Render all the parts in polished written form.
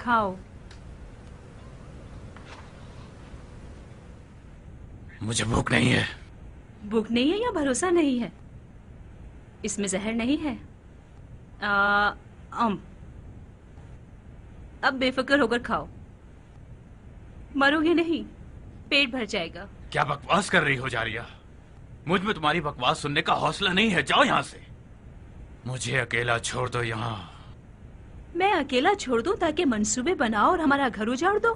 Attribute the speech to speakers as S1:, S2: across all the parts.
S1: खाओ।
S2: मुझे भूख नहीं है।
S1: भूख नहीं है या भरोसा नहीं है? इसमें जहर नहीं है। अब बेफिक्र होकर खाओ, मरोगे नहीं, पेट भर जाएगा।
S2: क्या बकवास कर रही हो जारिया? मुझ में तुम्हारी बकवास सुनने का हौसला नहीं है, जाओ यहाँ से। मुझे अकेला छोड़ दो यहाँ।
S1: मैं अकेला छोड़ दूं ताकि मंसूबे बनाओ और हमारा घर उजाड़ दो?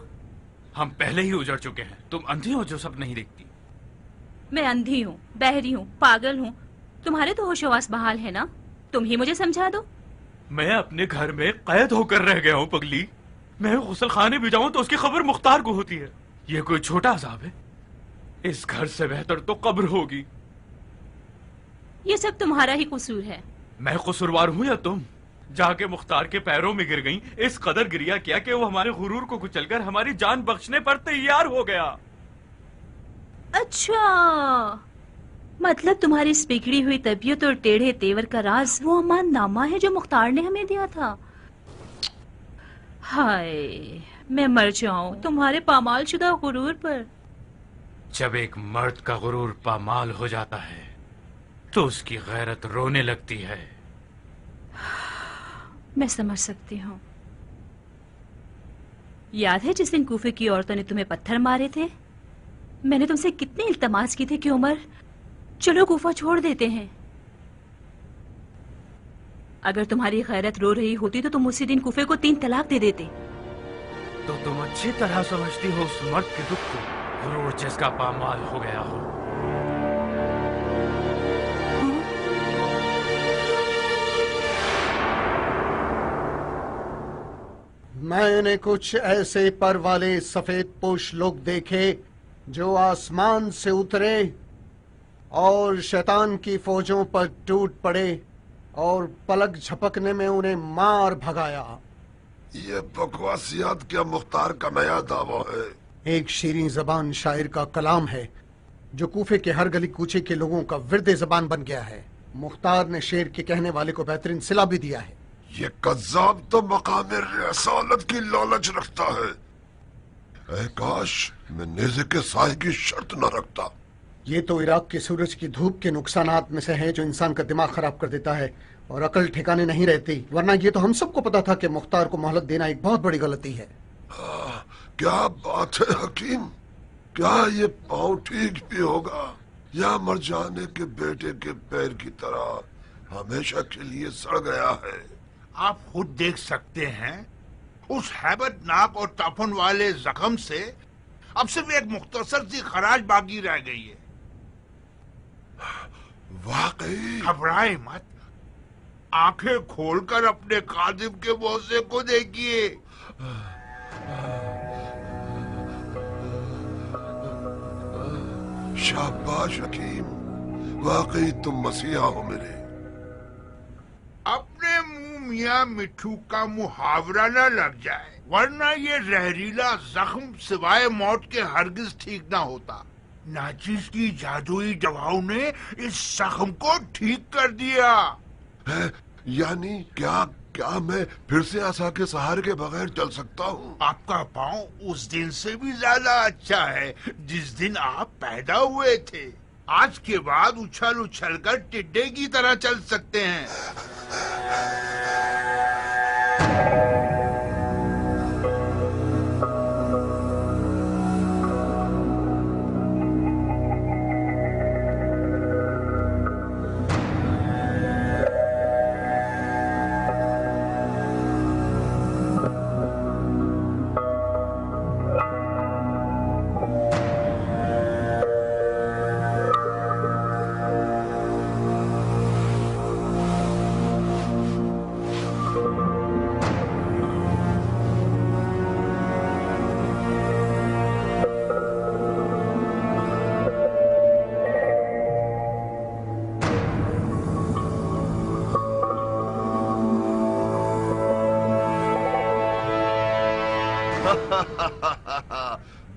S2: हम पहले ही उजड़ चुके हैं। तुम अंधी हो जो सब नहीं दिखती।
S1: मैं अंधी हूँ, बहरी हूँ, पागल हूँ। तुम्हारे तो होश-हवास बहाल है ना? तुम ही मुझे समझा दो।
S2: मैं अपने घर में कैद होकर रह गया हूँ पगली। मैं गुसल खाने भी जाऊं तो उसकी खबर मुख्तार को होती है। ये कोई छोटा अजाब है? इस घर से बेहतर तो कब्र होगी।
S1: ये सब तुम्हारा ही कसूर है।
S2: मैं कसूरवार हूँ या तुम? जाके मुख्तार के पैरों में गिर गई, इस कदर गिरिया किया कि वो हमारे गुरूर को कुचलकर हमारी जान बख्शने पर तैयार हो गया।
S1: अच्छा, मतलब तुम्हारी इस बिगड़ी हुई तबीयत और टेढ़े तेवर का राज वो अमान नामा है जो मुख्तार ने हमें दिया था। हाय, मैं मर जाऊं तुम्हारे पामाल शुदा गुरूर पर।
S2: जब एक मर्द का गुरूर पामाल हो जाता है तो उसकी गैरत रोने लगती है।
S1: मैं समझ सकती हूँ। याद है जिस दिन कूफे की औरतों ने तुम्हें पत्थर मारे थे? मैंने तुमसे कितनी इल्तमास की थी कि उमर चलो कूफा छोड़ देते हैं। अगर तुम्हारी गैरत रो रही होती तो तुम उसी दिन कूफे को 3 तलाक दे देते।
S2: तो तुम अच्छी तरह समझती हो उस मर्द के दुख को, गुरूर जिसका पामाल हो गया हो।
S3: मैंने कुछ ऐसे पर वाले सफेद पोश लोग देखे जो आसमान से उतरे और शैतान की फौजों पर टूट पड़े और पलक झपकने में उन्हें मार भगाया।
S4: ये बकवासियात क्या मुख्तार का नया दावा है?
S3: एक शीरीं जबान शायर का कलाम है जो कूफे के हर गली कूचे के लोगों का विरदे जबान बन गया है। मुख्तार ने शेर के कहने वाले को बेहतरीन सिला भी दिया है।
S4: ये कज्जाब तो मकाम रसालत की लालच रखता है। ऐ काश मैं नेज़े के साए की शर्त न रखता।
S3: ये तो इराक के सूरज की धूप के नुकसानात में से है जो इंसान का दिमाग खराब कर देता है और अकल ठिकाने नहीं रहती। वरना ये तो हम सबको पता था कि मुख्तार को मोहलत देना एक बहुत बड़ी गलती है।
S4: क्या बात है हकीम, क्या ये पाँव ठीक भी होगा या मर जाने के बेटे के पैर की तरह हमेशा के लिए सड़ गया है?
S5: आप खुद देख सकते हैं, उस हैबतनाक और तपन वाले जख्म से अब सिर्फ एक मुख्तसर सी खराज बाकी रह गई है।
S4: वाकई
S5: घबराए मत, आंखें खोलकर अपने कादिम के मुआवजे को देखिए।
S4: शाबाश हकीम, वाकई तुम मसीहा हो मेरे।
S5: अपने मुंह मियाँ मिट्ठू का मुहावरा न लग जाए, वरना ये जहरीला जख्म सिवाय मौत के हरगिज ठीक ना होता। नाचिस की जादुई दवाओं ने इस जख्म को ठीक कर दिया
S4: है, यानी क्या क्या मैं फिर से आसा के सहारे के बगैर चल सकता हूँ?
S5: आपका पाँव उस दिन से भी ज्यादा अच्छा है जिस दिन आप पैदा हुए थे। आज के बाद उछल उछल कर टिड्डे की तरह चल सकते हैं।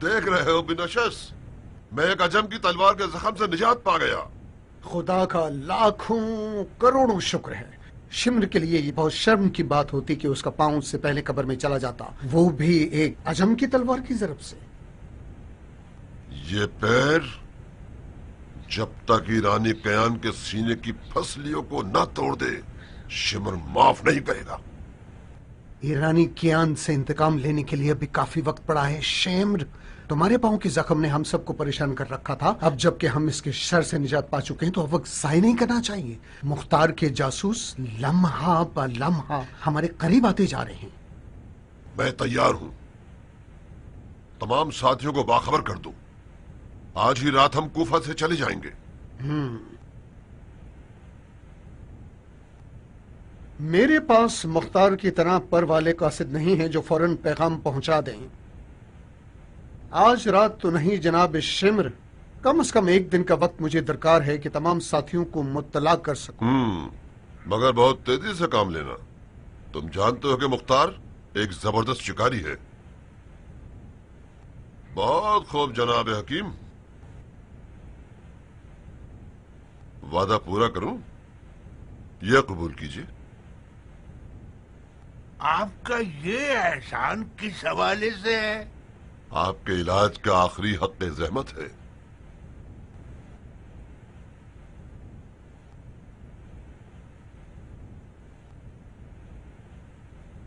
S4: देख रहे हो बिनशस, मैं एक अजम की तलवार के जख्म से निजात पा गया।
S3: खुदा का लाखों करोड़ों शुक्र है। शिम्र के लिए ये बहुत शर्म की बात होती कि उसका पांव उससे पहले कब्र में चला जाता, वो भी एक अजम की तलवार की ज़रब से।
S4: ये पैर जब तक ईरानी कयान के सीने की फसलियों को न तोड़ दे, शिमर माफ नहीं करेगा।
S3: ईरानी कियान से इंतकाम लेने के लिए अभी काफी वक्त पड़ा है। शिम्र, तुम्हारे पांव के जख्म ने हम सबको परेशान कर रखा था। अब जबकि हम इसके शर से निजात पा चुके हैं तो अब वक्त ज़ाया नहीं करना चाहिए। मुख्तार के जासूस लम्हा ब लम्हा हमारे करीब आते जा रहे हैं।
S4: मैं तैयार हूं। तमाम साथियों को बाखबर कर दूं। आज ही रात हम कूफा से चले जाएंगे।
S3: मेरे पास मुख्तार की तरह पर वाले कासिद नहीं है जो फौरन पैगाम पहुंचा दें। आज रात तो नहीं जनाब शिम्र, कम से कम एक दिन का वक्त मुझे दरकार है कि तमाम साथियों को मुत्तला कर सकूं।
S4: मगर बहुत तेजी से काम लेना। तुम जानते हो कि मुख्तार एक जबरदस्त शिकारी है। बहुत खूब जनाब हकीम, वादा पूरा करूं? यह कबूल कीजिए।
S5: आपका ये एहसान किस हवाले से है?
S4: आपके इलाज का आखिरी हक ज़हमत है।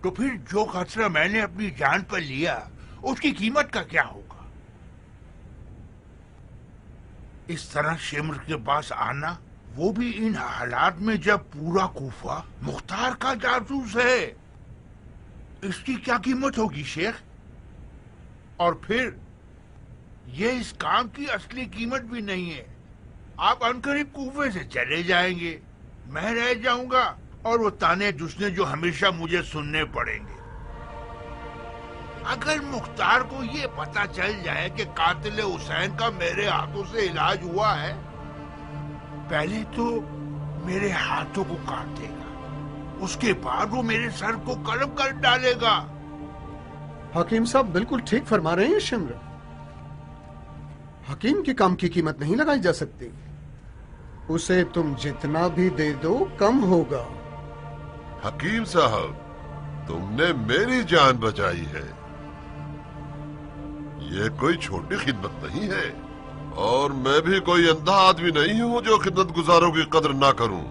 S5: तो फिर जो खतरा मैंने अपनी जान पर लिया उसकी कीमत का क्या होगा? इस तरह शिम्र के पास आना, वो भी इन हालात में जब पूरा कूफा मुख्तार का जासूस है, इसकी क्या कीमत होगी शेख? और फिर ये इस काम की असली कीमत भी नहीं है। आप अनकरीब कूफे से चले जाएंगे, मैं रह जाऊंगा और वो ताने दुसने जो हमेशा मुझे सुनने पड़ेंगे। अगर मुख्तार को ये पता चल जाए कि कातिल हुसैन का मेरे हाथों से इलाज हुआ है, पहले तो मेरे हाथों को काट देगा, उसके बाद वो मेरे सर को कलम कर डालेगा।
S3: हकीम साहब बिल्कुल ठीक फरमा रहे हैं शिम्र। हकीम के काम की कीमत नहीं लगाई जा सकती। उसे तुम जितना भी दे दो कम होगा।
S4: हकीम साहब, तुमने मेरी जान बचाई है। ये कोई छोटी खिदमत नहीं है, और मैं भी कोई अंधा आदमी नहीं हूं जो खिदमत गुजारों की कदर ना करूं।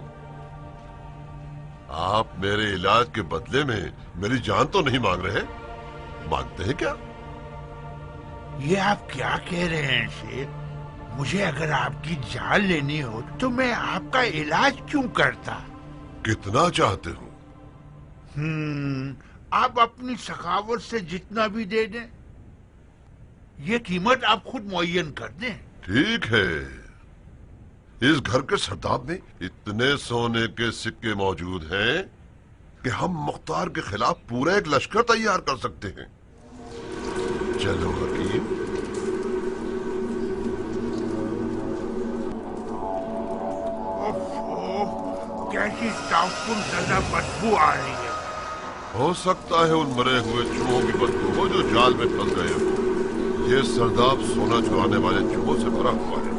S4: आप मेरे इलाज के बदले में मेरी जान तो नहीं मांग रहे? मांगते हैं क्या?
S5: ये आप क्या कह रहे हैं शेख? मुझे अगर आपकी जान लेनी हो तो मैं आपका इलाज क्यों करता?
S4: कितना चाहते हो?
S5: आप अपनी सखावत से जितना भी दे दें, ये कीमत आप खुद मुअय्यन कर दें।
S4: ठीक है। इस घर के सरदाब में इतने सोने के सिक्के मौजूद हैं कि हम मुख्तार के खिलाफ पूरा एक लश्कर तैयार कर सकते हैं। चलो हकीम।
S5: कैसी ताउकुन ज़्यादा बदबू आ रही है।
S4: हो सकता है उन मरे हुए चूहों की बदबू हो जो जाल में फंस गए हो। ये सरदाब सोना चुराने वाले चूहों से भरा हुआ है।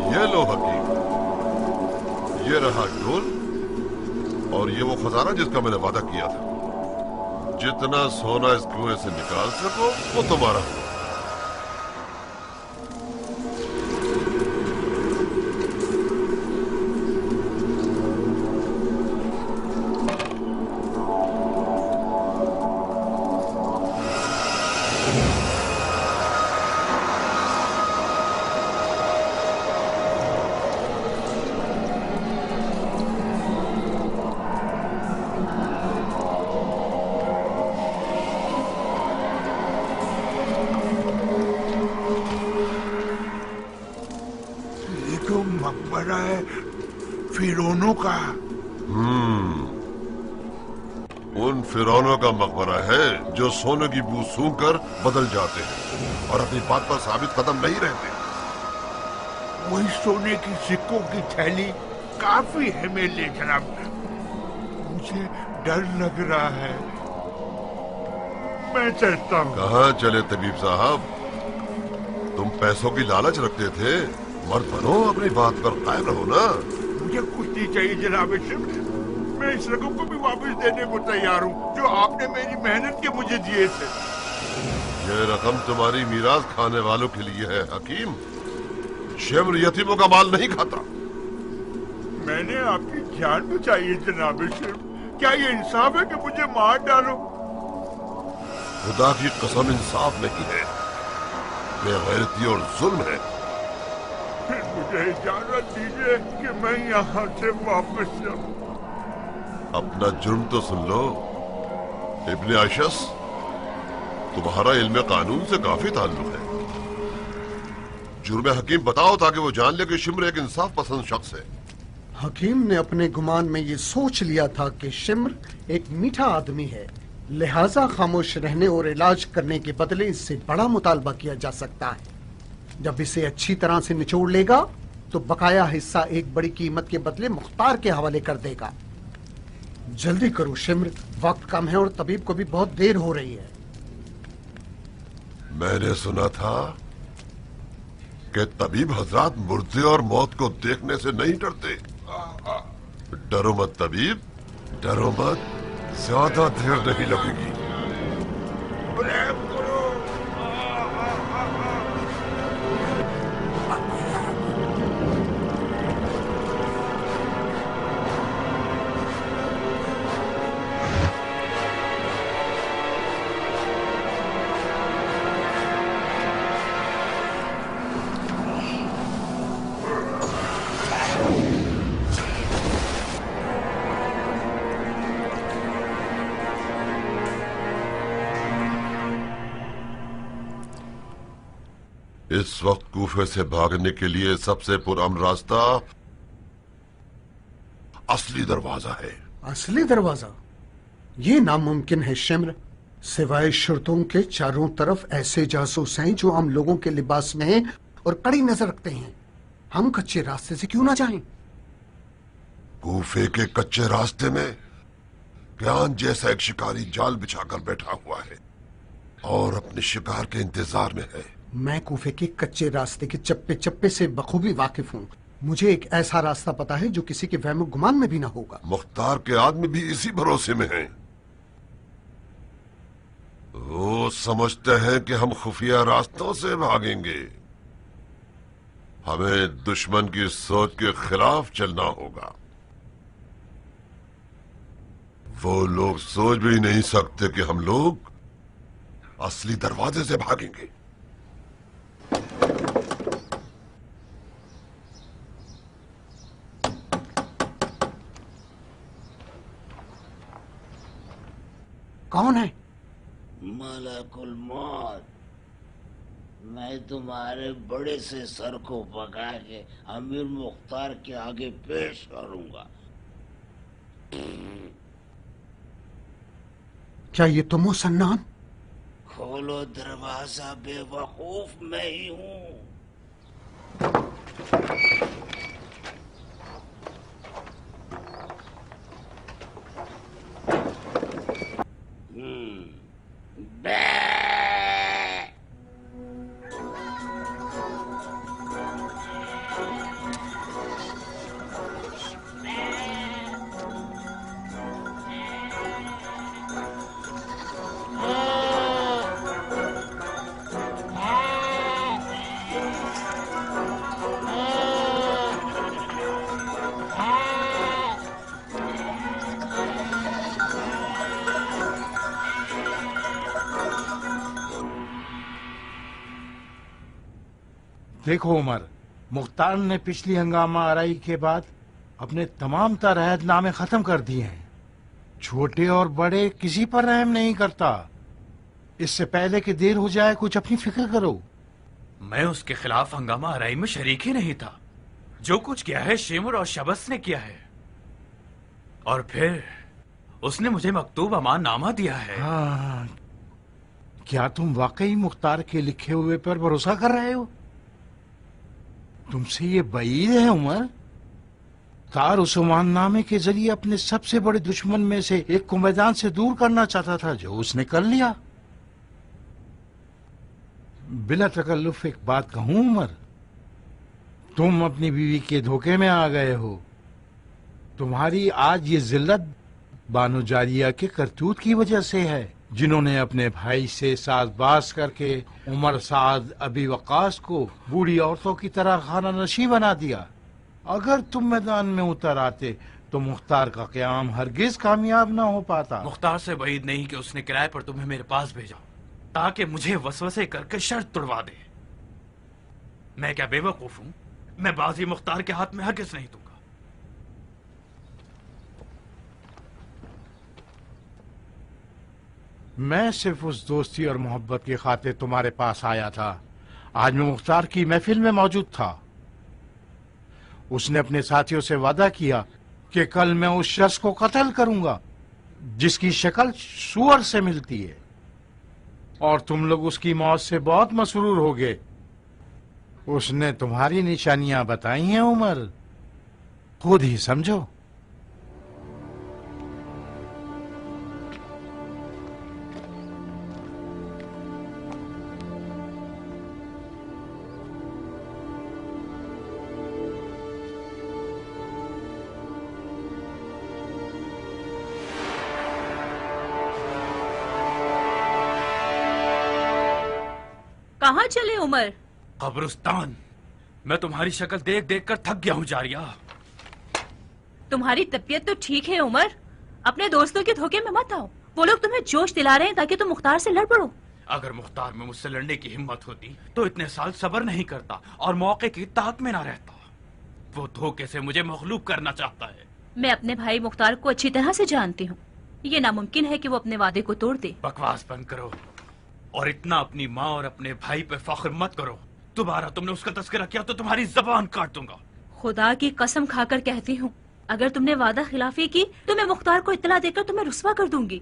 S4: ये लो हकीम, ये रहा ढोल और ये वो खजाना जिसका मैंने वादा किया था। जितना सोना इस कुएं से निकाल सको वो तुम्हारा हो।
S5: मकबरा है फिरौनों का।
S4: उन फिरौनों का मकबरा है जो सोने की बू सूंघ कर बदल जाते हैं और अपनी बात पर साबित कदम नहीं रहते।
S5: वही सोने की सिक्कों की थैली काफी है मेरे लिए जनाब। मुझे डर लग रहा है, मैं चलता हूँ।
S4: कहाँ चले तबीब साहब? तुम पैसों की लालच रखते थे, मर्द बनो, अपनी बात पर कायम रहो ना।
S5: मुझे कुछ नहीं चाहिए जनाब शिमर। मैं इस रकम को भी वापस देने को तैयार हूँ जो आपने मेरी मेहनत के मुझे दिए थे।
S4: ये रकम तुम्हारी मीरास खाने वालों के लिए है हकीम। शिमर यतीमों का माल नहीं खाता।
S5: मैंने आपकी जान बचाई है जनाब शिमर। क्या ये इंसाफ है कि मुझे मार डालो?
S4: खुदा की कसम इंसाफ नहीं है, बेगैरती और जुल्म है।
S5: फिर मुझे इजाजत दीजिए कि मैं यहाँ से वापस जाऊँ।
S4: अपना जुर्म तो सुन लो इब्ने आयशस, तुम्हारा इल्म कानून से काफी ताल्लुक है। जुर्म हकीम बताओ ताकि वो जान ले कि शिम्र एक इंसाफ पसंद शख्स है।
S3: हकीम ने अपने गुमान में ये सोच लिया था कि शिम्र एक मीठा आदमी है, लिहाजा खामोश रहने और इलाज करने के बदले इससे बड़ा मुतालबा किया जा सकता है। जब इसे अच्छी तरह से निचोड़ लेगा तो बकाया हिस्सा एक बड़ी कीमत के बदले मुख्तार के हवाले कर देगा। जल्दी करो शिम्र, वक्त कम है और तबीब को भी बहुत देर हो रही है।
S4: मैंने सुना था कि तबीब हजरात मुर्दे और मौत को देखने से नहीं डरते। डरो मत तबीब, डरो मत, ज्यादा देर नहीं लगेगी। इस वक्त कूफे से भागने के लिए सबसे पुरअमन रास्ता असली दरवाजा है।
S3: असली दरवाजा? ये नामुमकिन है शिम्र। सिवाय शर्तों के चारों तरफ ऐसे जासूस हैं जो आम लोगों के लिबास में हैं और कड़ी नजर रखते हैं। हम कच्चे रास्ते से क्यों ना जाएं?
S4: कूफे के कच्चे रास्ते में प्यान जैसा एक शिकारी जाल बिछाकर बैठा हुआ है और अपने शिकार के इंतजार में है।
S3: मैं कूफे के कच्चे रास्ते के चप्पे चप्पे से बखूबी वाकिफ हूँ। मुझे एक ऐसा रास्ता पता है जो किसी के वहम गुमान में भी ना होगा।
S4: मुख्तार के आदमी भी इसी भरोसे में हैं। वो समझते हैं कि हम खुफिया रास्तों से भागेंगे। हमें दुश्मन की सोच के खिलाफ चलना होगा। वो लोग सोच भी नहीं सकते कि हम लोग असली दरवाजे से भागेंगे।
S3: कौन है?
S6: मलकुल मौत। मैं तुम्हारे बड़े से सर को पका के अमीर मुख्तार के आगे पेश करूंगा।
S3: क्या ये तुम हो सन्नान?
S6: खोलो दरवाजा बेवकूफ, मैं ही हूँ।
S7: देखो उमर, मुख्तार ने पिछली हंगामा आराई के बाद अपने तमाम तरहतनामे खत्म कर दिए हैं। छोटे और बड़े किसी पर रहम नहीं करता। इससे पहले कि देर हो जाए कुछ अपनी फिक्र करो।
S2: मैं उसके खिलाफ हंगामा आराई में शरीक ही नहीं था। जो कुछ किया है शिमर और शबस ने किया है, और फिर उसने मुझे मकतूब अमाननामा दिया है।
S7: हाँ, क्या तुम वाकई मुख्तार के लिखे हुए पर भरोसा कर रहे हो? तुमसे ये बईद है उमर। तार उस अमाननामे के जरिए अपने सबसे बड़े दुश्मन में से एक को मैदान से दूर करना चाहता था, जो उसने कर लिया। बिला तकल्लुफ एक बात कहूं उमर, तुम अपनी बीवी के धोखे में आ गए हो। तुम्हारी आज ये जिल्लत बानो जारिया के करतूत की वजह से है, जिन्होंने अपने भाई से साजबाज करके उमर साद अबी वकास को बूढ़ी औरतों की तरह खाना नशी बना दिया। अगर तुम मैदान में उतर आते तो मुख्तार का क़याम हरगिज कामयाब ना हो पाता।
S2: मुख्तार से वहीद नहीं कि उसने किराए पर तुम्हें मेरे पास भेजा ताकि मुझे वसवसे करके शर्त तुड़वा दे। मैं क्या बेवकूफ हूं? मैं बाजी मुख्तार के हाथ में हरगिज नहीं दूंगा।
S7: मैं सिर्फ उस दोस्ती और मोहब्बत की खातिर तुम्हारे पास आया था। आज मैं मुख्तार की महफिल में मौजूद था। उसने अपने साथियों से वादा किया कि कल मैं उस शख्स को कत्ल करूंगा जिसकी शक्ल सूअर से मिलती है, और तुम लोग उसकी मौत से बहुत मसरूर हो गए। उसने तुम्हारी निशानियां बताई हैं उमर, खुद ही समझो।
S1: कहाँ चले उमर?
S2: कब्रिस्तान। मैं तुम्हारी शक्ल देख देख कर थक गया हूँ जारिया।
S1: तुम्हारी तबीयत तो ठीक है उमर, अपने दोस्तों के धोखे में मत आओ। वो लोग तुम्हें जोश दिला रहे हैं ताकि तुम मुख्तार से लड़ पड़ो।
S2: अगर मुख्तार में मुझसे लड़ने की हिम्मत होती तो इतने साल सब्र नहीं करता और मौके की ताक में ना रहता। वो धोखे से मुझे मखलूब करना चाहता है।
S1: मैं अपने भाई मुख्तार को अच्छी तरह से जानती हूँ। ये नामुमकिन है कि वो अपने वादे को तोड़ दे।
S2: बकवास बंद करो और इतना अपनी माँ और अपने भाई पे फख्र मत करो। दोबारा तुमने उसका तस्करा किया तो तुम्हारी जबान काट दूंगा।
S1: खुदा की कसम खाकर कहती हूँ, अगर तुमने वादा खिलाफी की तो मैं मुख्तार को इत्तला देकर तुम्हें रुस्वा कर दूंगी।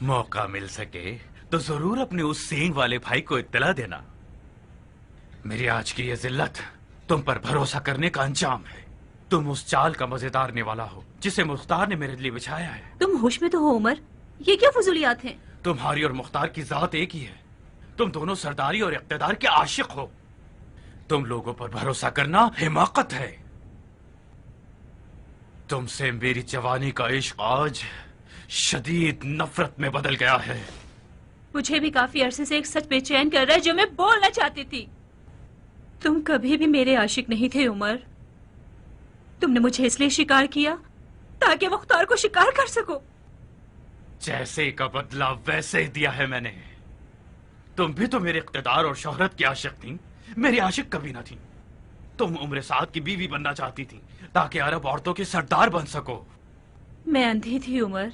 S2: मौका मिल सके तो जरूर अपने उस सींग वाले भाई को इत्तला देना। मेरी आज की ये जिल्लत तुम पर भरोसा करने का अंजाम है। तुम उस चाल का मजेदार निवाला हो जिसे मुख्तार ने मेरे लिए बिछाया है।
S1: तुम होश में तो हो उमर, ये क्या फजूलियात हैं?
S2: तुम्हारी और मुख्तार की जात एक ही है। तुम दोनों सरदारी और इख्तिदार के आशिक हो। तुम लोगों पर भरोसा करना हिमाकत है। तुमसे मेरी जवानी का इश्क आज शदीद नफरत में बदल गया है।
S1: मुझे भी काफी अरसे से एक सच बेचैन कर रहा है जो मैं बोलना चाहती थी। तुम कभी भी मेरे आशिक नहीं थे उमर। तुमने मुझे इसलिए शिकार किया ताकि मुख्तार को शिकार कर सको।
S2: जैसे का बदला वैसे ही दिया है मैंने। तुम भी तो मेरे इख्तिदार और शोहरत की आशिक थी। मेरी आशिक कभी ना थी। तुम उम्र साद की बीवी बनना चाहती थी ताकि अरब औरतों की सरदार बन सको।
S1: मैं अंधी थी उमर,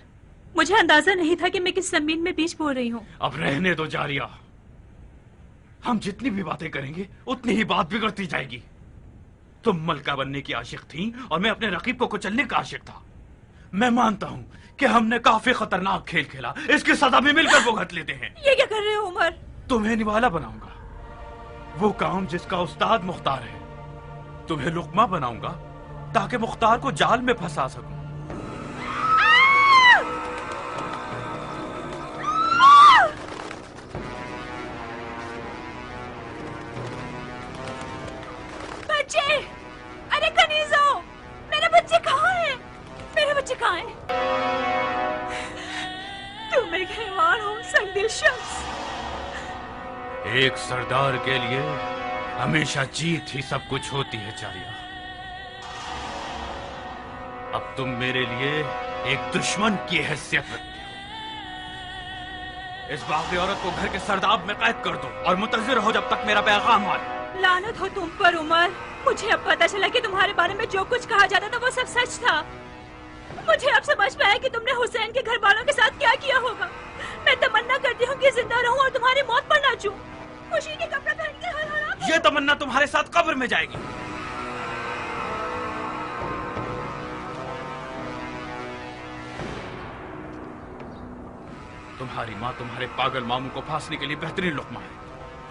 S1: मुझे अंदाजा नहीं था कि मैं किस जमीन में बीज बो रही हूँ।
S2: अब रहने दो जारिया। हम जितनी भी बातें करेंगे उतनी ही बात बिगड़ती जाएगी। तुम मलका बनने की आशिक थी और मैं अपने रकीब को कुचलने का आशिक था। मैं मानता हूँ कि हमने काफी खतरनाक खेल खेला। इसकी सजा भी मिलकर भुगत लेते हैं।
S1: ये क्या कर रहे हो उमर?
S2: तुम्हें निवाला बनाऊंगा, वो काम जिसका उस्ताद मुख्तार है। तुम्हें लुकमा बनाऊंगा ताकि मुख्तार को जाल में फंसा सकूं।
S1: बच्चे, अरे कनीज़ो, मेरे बच्चे कहाँ हैं? मेरे बच्चे कहाँ हैं? तुम एक हैवान हो, संगदिल शख्स।
S2: एक सरदार के लिए हमेशा जीत ही सब कुछ होती है जारिया। अब तुम मेरे लिए एक दुश्मन की हैसियत रखती हो। इस बागी औरत को घर के सरदाब में कैद कर दो और मुंतजिर हो जब तक मेरा पैगाम आए।
S1: लानत हो तुम पर उमर। मुझे अब पता चला कि तुम्हारे बारे में जो कुछ कहा जाता था वो सब सच था। मुझे अब समझ में आया कि तुमने हुसैन के घर वालों के साथ क्या किया होगा। मैं तमन्ना करती हूँ कि जिंदा रहूं और तुम्हारी मौत पर नाचूं। खुशी के कपड़े पहन के हर हर।
S2: ये तमन्ना तुम्हारे साथ कब्र में जाएगी। तुम्हारी माँ तुम्हारे पागल मामू को फांसने के लिए बेहतरीन लुक्मा है।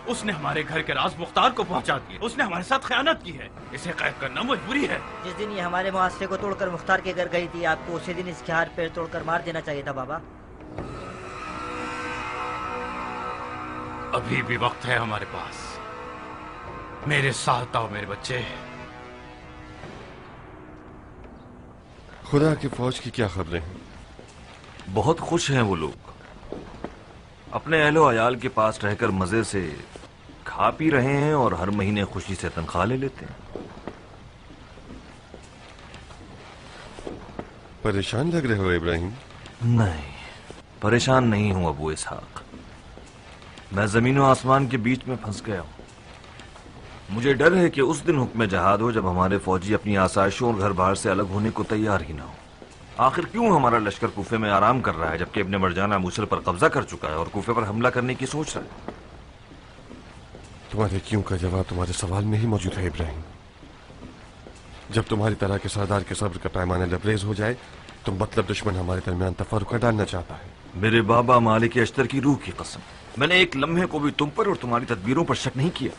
S2: उसने हमारे घर के राज मुख्तार को पहुंचा दिए। उसने हमारे साथ खयानत की है। इसे कैद करना मजबूरी है।
S8: जिस दिन ये हमारे मुआसरे को तोड़कर मुख्तार के घर गई थी, आपको उसी दिन इसके हाथ पैर तोड़कर मार देना चाहिए था बाबा।
S2: अभी भी वक्त है हमारे पास। मेरे साथ आओ मेरे बच्चे।
S9: खुदा की फौज की क्या खबरें हैं?
S10: बहुत खुश हैं वो लोग। अपने अहलो अयाल के पास रहकर मजे से खा पी रहे हैं और हर महीने खुशी से तनख्वाह ले लेते हैं।
S9: परेशान लग रहे हो इब्राहिम?
S10: नहीं, परेशान नहीं हूं अबू इसहाक। मैं जमीन और आसमान के बीच में फंस गया हूं। मुझे डर है कि उस दिन हुक्म जहाद हो जब हमारे फौजी अपनी आसाइशों और घर बार से अलग होने को तैयार ही ना हो। आखिर क्यों हमारा लश्कर कूफे में आराम कर रहा है जबकि इब्ने मरजाना मूसल पर कब्जा कर चुका है और कूफे पर हमला करने की सोच रहा है?
S9: तुम्हारे क्यों का जवाब तुम्हारे सवाल में ही मौजूद है इब्राहिम। जब तुम्हारी तरह के सरदार के सब्र का पैमाना लबरेज हो जाए तो मतलब दुश्मन हमारे दरमियान तफर्रुक़ डालना चाहता है।
S10: मेरे बाबा मालिक अश्तर की रूह की कसम, मैंने एक लम्हे को भी तुम पर और तुम्हारी तदबीरों पर शक नहीं किया।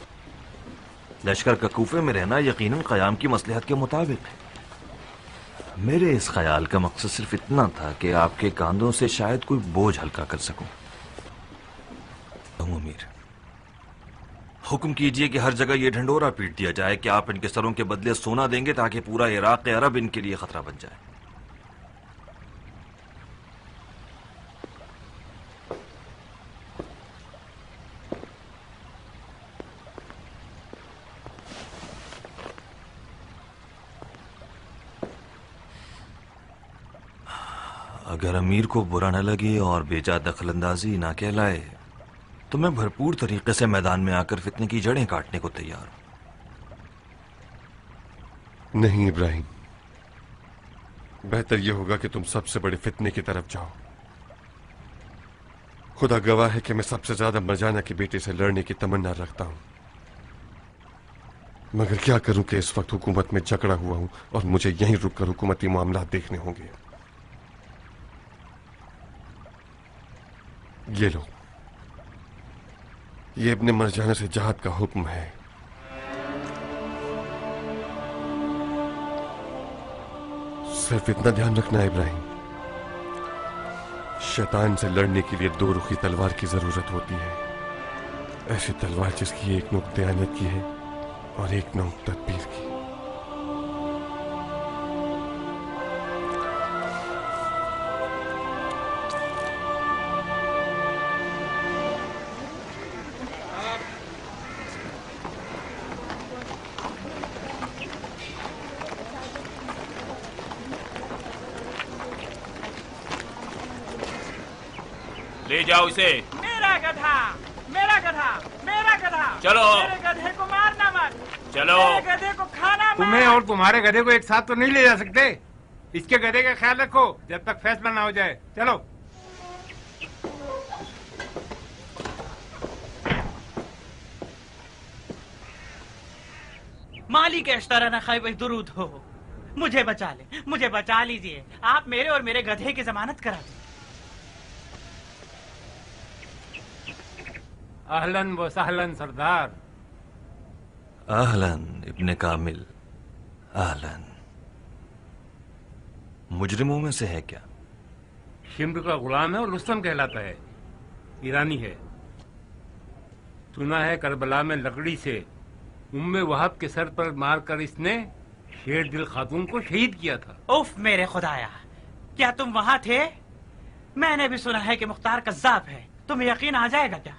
S10: लश्कर का कूफे में रहना यकीनन क़याम की मसलहत के मुताबिक है। मेरे इस ख्याल का मकसद सिर्फ इतना था कि आपके कांधों से शायद कोई बोझ हल्का कर सकूं। अमीर, हुक्म कीजिए कि हर जगह यह ढंढोरा पीट दिया जाए कि आप इनके सरों के बदले सोना देंगे ताकि पूरा इराक के अरब इनके लिए खतरा बन जाए। अगर अमीर को बुरा न लगे और बेजा दखलंदाजी ना कहलाए तो मैं भरपूर तरीके से मैदान में आकर फितने की जड़ें काटने को तैयार हूं।
S9: नहीं इब्राहिम, बेहतर यह होगा कि तुम सबसे बड़े फितने की तरफ जाओ। खुदा गवाह है कि मैं सबसे ज्यादा मरजाना के बेटे से लड़ने की तमन्ना रखता हूं, मगर क्या करूं कि इस वक्त हुकूमत में जकड़ा हुआ हूं और मुझे यहीं रुककर हुकूमती मामला देखने होंगे। ये लो, ये इब्ने मरजाना से जहाद का हुक्म है। सिर्फ इतना ध्यान रखना इब्राहिम, शैतान से लड़ने के लिए दो रुखी तलवार की जरूरत होती है। ऐसी तलवार जिसकी एक नोक दयानत की है और एक नोक तदबीर की।
S11: ले जाओ इसे।
S12: मेरा गधा, मेरा गधा, मेरा गधा।
S11: चलो।
S12: मेरे गधे को मारना मत।
S11: चलो।
S12: मेरे गधे को खाना मत।
S13: तुम्हें और तुम्हारे गधे को एक साथ तो नहीं ले जा सकते। इसके गधे का ख्याल रखो जब तक फैसला ना हो जाए। चलो।
S12: मालिक अश्तराना खैबर दुरूद हो, मुझे बचा ले, मुझे बचा लीजिए। आप मेरे और मेरे गधे की जमानत करा दीजिए।
S13: अहलन व सहलन सरदार।
S10: अहलन इब्ने कामिल, अहलन। मुजरिमों में से है क्या?
S13: शिम्र का गुलाम है और रुस्तम कहलाता है, ईरानी है। सुना है करबला में लकड़ी से उम्मे वहाब के सर पर मारकर इसने शेर दिल खातून को शहीद किया था।
S12: उफ मेरे खुदाया, क्या तुम वहां थे? मैंने भी सुना है कि मुख्तार कज़्ज़ाब है। तुम्हें यकीन आ जाएगा क्या?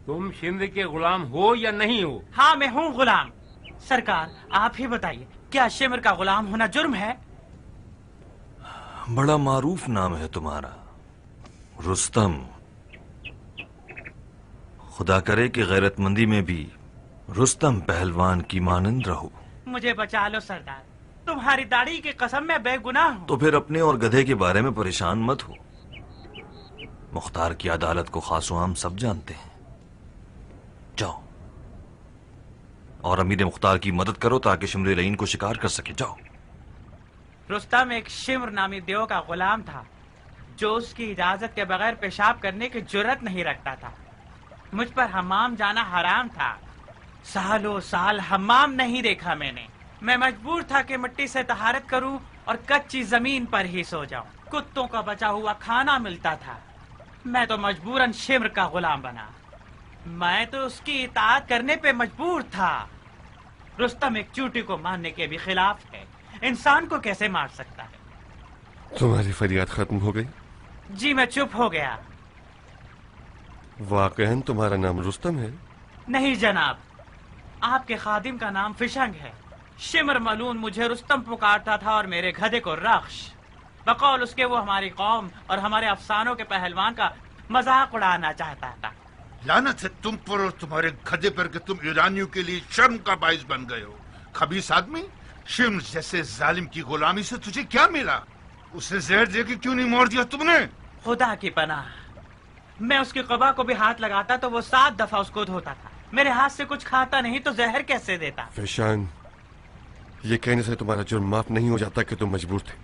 S13: तुम शिम्र के गुलाम हो या नहीं हो?
S12: हाँ मैं हूँ गुलाम। सरकार आप ही बताइए, क्या शिम्र का गुलाम होना जुर्म है?
S10: बड़ा मारूफ नाम है तुम्हारा, रुस्तम। खुदा करे कि गैरतमंदी में भी रुस्तम पहलवान की मानंद रहो।
S12: मुझे बचा लो सरदार, तुम्हारी दाढ़ी की कसम मैं बेगुनाह हूँ।
S10: तो फिर अपने और गधे के बारे में परेशान मत हो। मुख्तार की अदालत को खासो आम सब जानते हैं। जाओ और अमीर मुख्तार की मदद करो ताकि शिम्र लईन को शिकार कर सके। जाओ।
S12: रुस्तम एक शिम्र नामी देव का गुलाम था जो उसकी इजाजत के बगैर पेशाब करने की जुर्रत नहीं रखता था। मुझ पर हमाम जाना हराम था। सालों साल हमाम नहीं देखा मैंने। मैं मजबूर था कि मिट्टी से तहारत करूं और कच्ची जमीन पर ही सो जाऊं। कुत्तों का बचा हुआ खाना मिलता था। मैं तो मजबूरन शिम्र का गुलाम बना। मैं तो उसकी इताअत करने पे मजबूर था। रुस्तम एक चूटी को मारने के भी खिलाफ है। इंसान को कैसे मार सकता है?
S9: तुम्हारी फरियाद खत्म हो गई?
S12: जी मैं चुप हो गया।
S9: वाकईन तुम्हारा नाम रुस्तम है?
S12: नहीं जनाब, आपके खादिम का नाम फिशंग है। शिमर मलून मुझे रुस्तम पुकारता था और मेरे गधे को रख्श। बकौल उसके वो हमारी कौम और हमारे अफसानों के पहलवान का मजाक उड़ाना चाहता था।
S5: लानत है तुम पर और तुम्हारे गधे पर कि तुम ईरानियों के लिए शर्म का बाइस बन गए हो। खबीस आदमी, शिम्र जैसे जालिम की गुलामी से तुझे क्या मिला? उसे जहर दे के क्यों नहीं मार दिया तुमने?
S12: खुदा की पनाह, मैं उसकी कबा को भी हाथ लगाता तो वो 7 दफा उसको धोता था। मेरे हाथ से कुछ खाता नहीं तो जहर कैसे देता?
S9: फिशान, ये कहने से तुम्हारा जुर्म माफ नहीं हो जाता कि तुम मजबूर थे।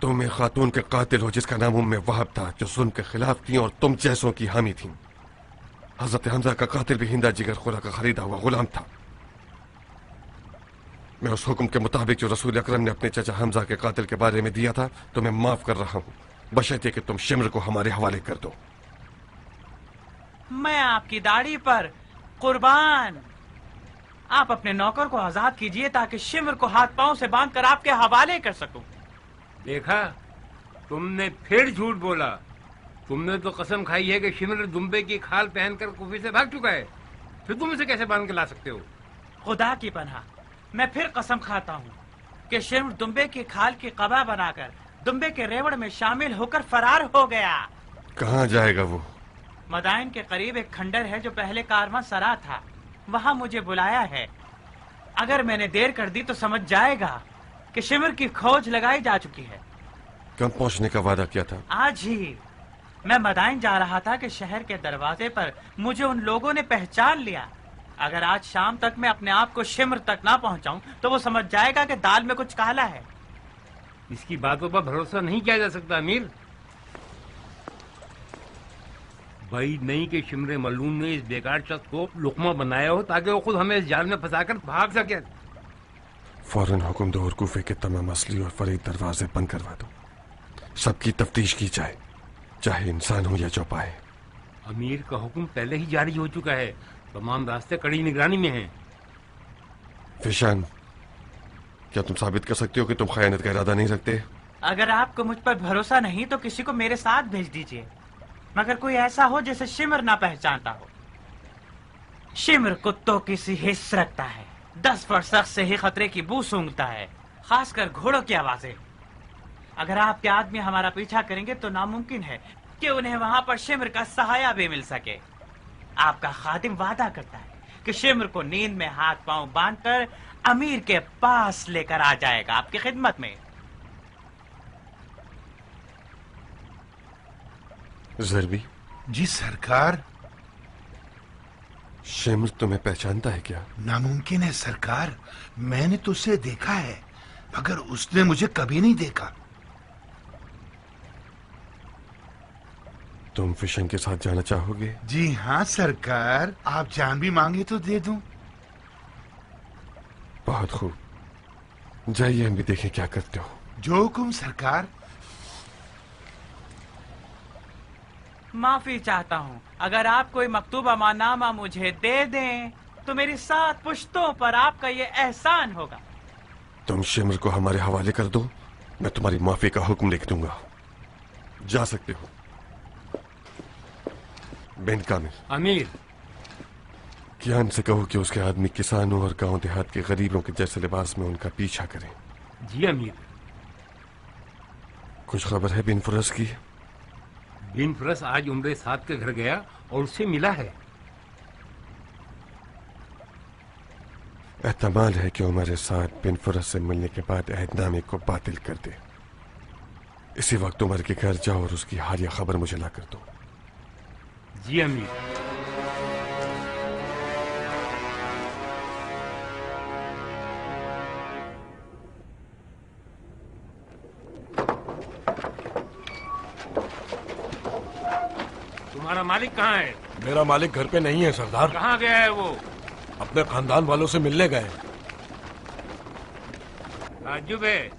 S9: तुम एक खातून के कातिल हो जिसका नाम उम्मे वहाब था, जो जुल्म के खिलाफ थी और तुम जैसों की हामी थी। हजरत हमजा का कातिल भी हिंदा जिगर खुरा का खरीदा हुआ गुलाम था। मैं उस हुक्म के मुताबिक जो रसूल अकरम ने अपने चचा हमजा के कातिल के बारे में दिया था तुम्हें माफ कर रहा हूँ, बशर्ते कि तुम शिमर को हमारे हवाले कर दो।
S12: मैं आपकी दाढ़ी पर कुर्बान। आप अपने नौकर को आजाद कीजिए ताकि शिमर को हाथ पांव से बांधकर आपके हवाले कर सकूं।
S13: देखा, तुमने फिर झूठ बोला। तुमने तो कसम खाई है कि शिमर दुम्बे की खाल पहनकर कुफे से भाग चुका है, फिर तुम इसे कैसे बांध के ला सकते हो?
S12: खुदा की पनाह, मैं फिर कसम खाता हूँ कि शिमर दुम्बे की खाल की कबा बनाकर दुम्बे के रेवड़ में शामिल होकर फरार हो गया।
S9: कहाँ जाएगा वो?
S12: मदाइन के करीब एक खंडर है जो पहले कारवां सरा था, वहाँ मुझे बुलाया है। अगर मैंने देर कर दी तो समझ जाएगा कि शिमर की खोज लगाई जा चुकी है।
S9: कब पहुँचने का वादा किया था?
S12: आज ही। मैं मदाइन जा रहा था कि शहर के दरवाजे पर मुझे उन लोगों ने पहचान लिया। अगर आज शाम तक मैं अपने आप को शिमर तक ना पहुंचाऊं तो वो समझ जाएगा कि दाल में कुछ काला है।
S13: इसकी बातों पर भरोसा नहीं किया जा सकता अमीर। भाई नहीं कि शिमरे मलून ने इस बेकार शख्स को लुकमा बनाया हो ताकि वो खुद हमें इस जाल में फंसाकर भाग सके।
S9: फौरन हुक्म दो और कूफे के तमाम असली और फरीद दरवाजे बंद करवा दो। सबकी तफ्तीश की जाए, चाहे इंसान हो या चौपाए।
S13: अमीर का हुक्म पहले ही जारी हो चुका है, तमाम रास्ते कड़ी निगरानी में हैं।
S9: फिशान, क्या तुम साबित कर सकते हो कि तुम खयानत का इरादा नहीं रखते?
S12: अगर आपको मुझ पर भरोसा नहीं तो किसी को मेरे साथ भेज दीजिए, मगर कोई ऐसा हो जिसे शिमर ना पहचानता हो। शिमर कुत्तों की सी हिस्स रखता है, 10 फुट से ही खतरे की बू सूंघता है, खासकर घोड़ों की आवाजें। अगर आपके आदमी हमारा पीछा करेंगे तो नामुमकिन है कि उन्हें वहां पर शिमर का सहाया भी मिल सके। आपका खादिम वादा करता है कि शिमर को नींद में हाथ पांव बांधकर अमीर के पास लेकर आ जाएगा, आपकी खिदमत में।
S9: ज़रबी।
S5: जी सरकार।
S9: शिमर तुम्हें पहचानता है क्या?
S5: नामुमकिन है सरकार, मैंने तो उसे देखा है मगर उसने मुझे कभी नहीं देखा।
S9: तुम फिशन के साथ जाना चाहोगे?
S5: जी हाँ सरकार, आप जान भी मांगे तो दे दूं।
S9: बहुत खूब, जाइए हम भी देखें क्या करते हो।
S5: जो हुकुम सरकार।
S12: माफी चाहता हूँ, अगर आप कोई मकतूब अमानामा मुझे दे दें तो मेरी 7 पुश्तों पर आपका ये एहसान होगा।
S9: तुम शिमर को हमारे हवाले कर दो, मैं तुम्हारी माफी का हुक्म लिख दूंगा। जा सकते हो। बिन कामिल।
S13: अमीर।
S9: कियान से कहो कि उसके आदमी किसानों और गांव देहात के गरीबों के जैसे लिबास में उनका पीछा करें।
S13: जी अमीर।
S9: कुछ खबर है बिन फुरस की?
S13: बिन फुरस आज उम्रे साथ के घर गया और उससे मिला है।
S9: एहतमाल है कि उमर साथ बिन फुरस से मिलने के बाद अहदनामे को बातिल कर दे। इसी वक्त उमर के घर जाओ और उसकी हालिया खबर मुझे ला कर दो।
S13: जी अमीर। तुम्हारा मालिक कहाँ है?
S11: मेरा मालिक घर पे नहीं है सरदार।
S13: कहाँ गया है वो?
S11: अपने खानदान वालों से मिलने गए।
S13: ताज्जुब है,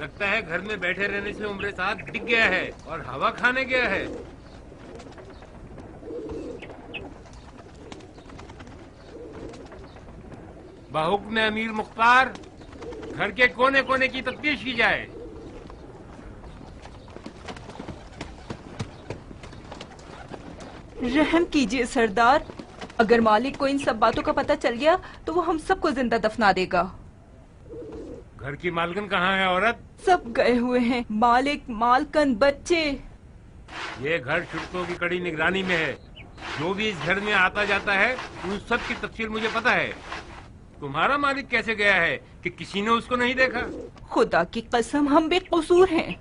S13: लगता है घर में बैठे रहने से उम्र साथ दिख गया है और हवा खाने गया है। बाहुक्म अमीर मुख्तार, घर के कोने कोने की तफ्तीश की जाए।
S14: रहम कीजिए सरदार, अगर मालिक को इन सब बातों का पता चल गया तो वो हम सबको जिंदा दफना देगा।
S13: घर की मालकिन कहाँ है औरत?
S14: सब गए हुए हैं, मालिक, मालकन, बच्चे।
S13: ये घर छुटकों की कड़ी निगरानी में है। जो भी इस घर में आता जाता है उन सब की तफसील मुझे पता है। तुम्हारा मालिक कैसे गया है कि किसी ने उसको नहीं देखा?
S14: खुदा की कसम हम बेकसूर हैं।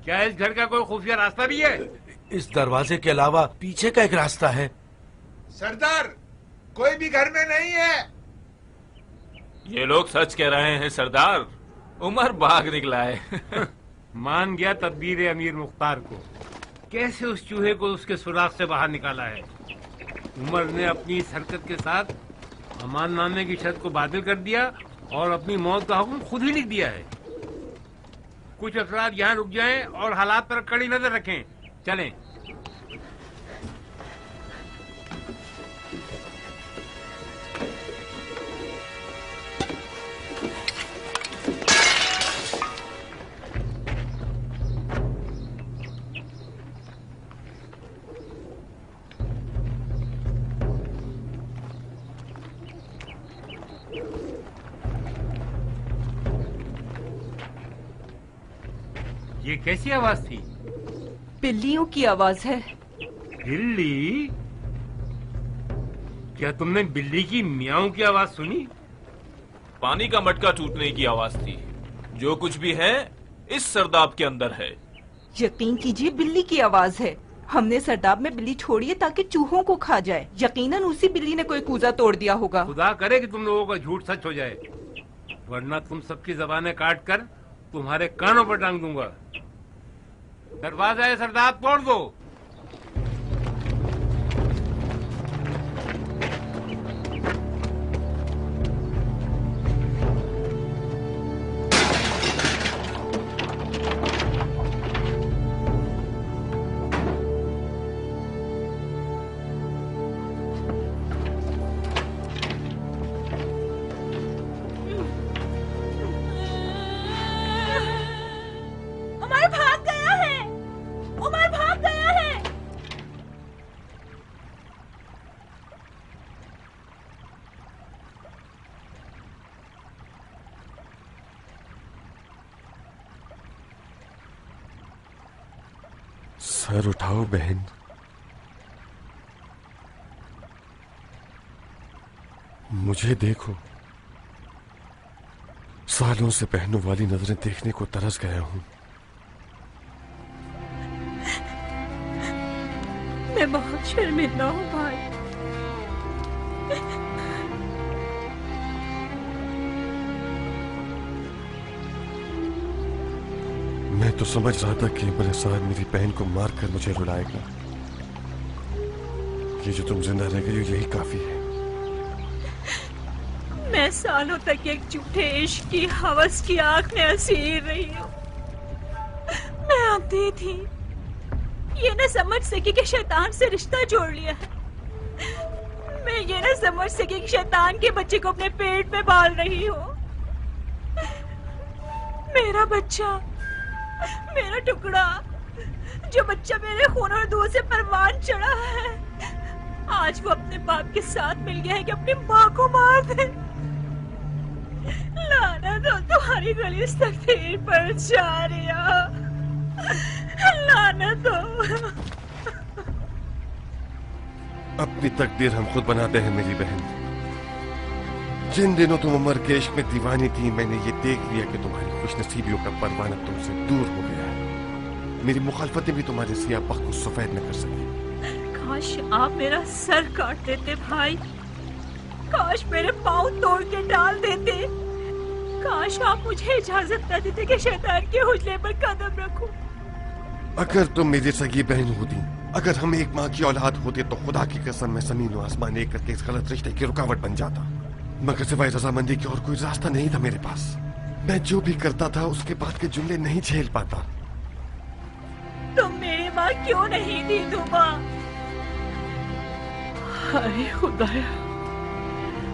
S13: क्या इस घर का कोई खुफिया रास्ता भी है?
S11: इस दरवाजे के अलावा पीछे का एक रास्ता है।
S5: सरदार, कोई भी घर में नहीं है।
S2: ये लोग सच कह रहे हैं सरदार, उमर भाग निकला है।
S13: मान गया तदबीर अमीर मुख्तार को। कैसे उस चूहे को उसके सुराख से बाहर निकाला है। उमर ने अपनी इस हरकत के साथ अमान नामे की शर्त को बातिल कर दिया और अपनी मौत का हुक्म खुद ही लिख दिया है। कुछ अफराद यहाँ रुक जाएं और हालात पर कड़ी नजर रखें। चलें। ये कैसी आवाज थी?
S14: बिल्लियों की आवाज है।
S13: बिल्ली? क्या तुमने बिल्ली की मियाऊं की आवाज सुनी?
S15: पानी का मटका टूटने की आवाज थी। जो कुछ भी है इस सरदाब के अंदर है।
S14: यकीन कीजिए बिल्ली की आवाज है। हमने सरदाब में बिल्ली छोड़ी है ताकि चूहों को खा जाए। यकीनन उसी बिल्ली ने कोई कूजा तोड़ दिया होगा।
S13: खुदा करे कि तुम लोगों का झूठ सच हो जाए, वरना तुम सबकी जबानें काट कर तुम्हारे कानों पर टांग दूंगा। दरवाजा सरदार तोड़ दो।
S9: सर उठाओ बहन। मुझे देखो। सालों से बहनों वाली नजरें देखने को तरस गया हूं।
S1: मैं बहुत शर्मिंदा हूँ भाई।
S9: मैं तो समझ रहा था कि इमरान साहब मेरी बहन को मारकर मुझे रुलाएगा। ये जो तुम जिंदा रह गई हो यही काफी है।
S1: मैं सालों तक एक झूठे इश्क की हवस की आग में असीर रही हूँ। मैं अंधी थी, ये न समझ सकी कि शैतान से रिश्ता जोड़ लिया है। मैं ये न समझ सकी कि शैतान के बच्चे को अपने पेट में पाल रही हूँ। मेरा बच्चा, मेरा टुकड़ा, जो बच्चा मेरे खून और दूध से परवान चढ़ा है, आज वो अपने बाप के साथ मिल गया है कि अपनी माँ को मार दे। लानत हो तुम्हारी गलीस तकदीर पर जारिया, लानत हो।
S9: अपनी तकदीर हम खुद बनाते हैं मेरी बहन। जिन दिनों तुम उमर के इश्क में दीवानी थी, मैंने ये देख लिया कि तुम्हारी खुशनसीबियों का परवाना तुमसे दूर हो गया है। मेरी मुखालफतें भी तुम्हारे सियाह बख्त को सफेद न कर सकी।
S1: काश आप मेरा सर काट देते भाई, काश मेरे पाँव तोड़ के डाल देते, काश आप मुझे इजाजत न देते कि शैतान के हुजले पर कदम रखूं।
S9: अगर तुम मेरी सगी बहन होती, अगर हम एक माँ की औलाद होते, तो खुदा की कसम मैं जमीन और आसमान एक करके इस गलत रिश्ते की रुकावट बन जाता। मगर सिवाय रजामंदी के और कोई रास्ता नहीं था मेरे पास। मैं जो भी करता था उसके बाद के जुमले नहीं झेल पाता।
S1: तुम मेरी माँ क्यों नहीं थी दुआ?
S14: हाय खुदाया,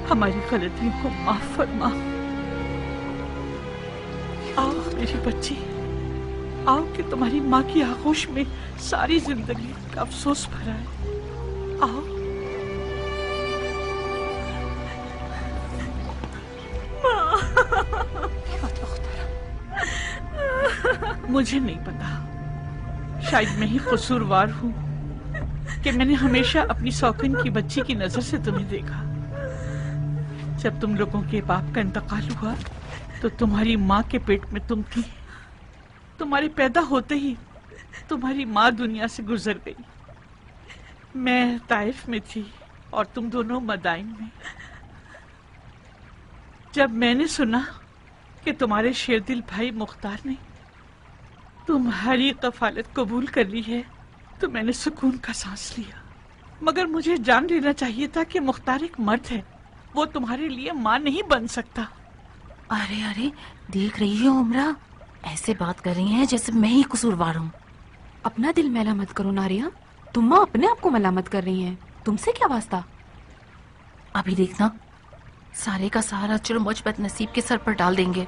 S14: हमारी गलतियों को माफ फरमा। आओ मेरी बच्ची,
S16: आओ कि तुम्हारी माँ की आगोश में सारी जिंदगी का अफसोस भरा है। आओ। मुझे नहीं पता, शायद मैं ही कसूरवार हूँ कि मैंने हमेशा अपनी सौकन की बच्ची की नजर से तुम्हें देखा। जब तुम लोगों के बाप का इंतकाल हुआ तो तुम्हारी माँ के पेट में तुम थी। तुम्हारे पैदा होते ही तुम्हारी माँ दुनिया से गुजर गई। मैं ताइफ में थी और तुम दोनों मदाइन में। जब मैंने सुना कि तुम्हारे शेरदिल भाई मुख्तार ने तुम्हारी कफालत कबूल कर ली है तो मैंने सुकून का सांस लिया। मगर मुझे जान लेना चाहिए था कि मुख्तार एक मर्द है, वो तुम्हारे लिए माँ नहीं बन सकता।
S17: अरे अरे, देख रही हो उमरा, ऐसे बात कर रही हैं जैसे मैं ही कसूरवार हूँ।
S18: अपना दिल मैला मत करो नारिया, तुम माँ अपने आप को मलामत कर रही हैं, तुमसे क्या वास्ता।
S17: अभी देखना, सारे का सारा जुर्म मुझ बदनसीब के सर पर डाल देंगे।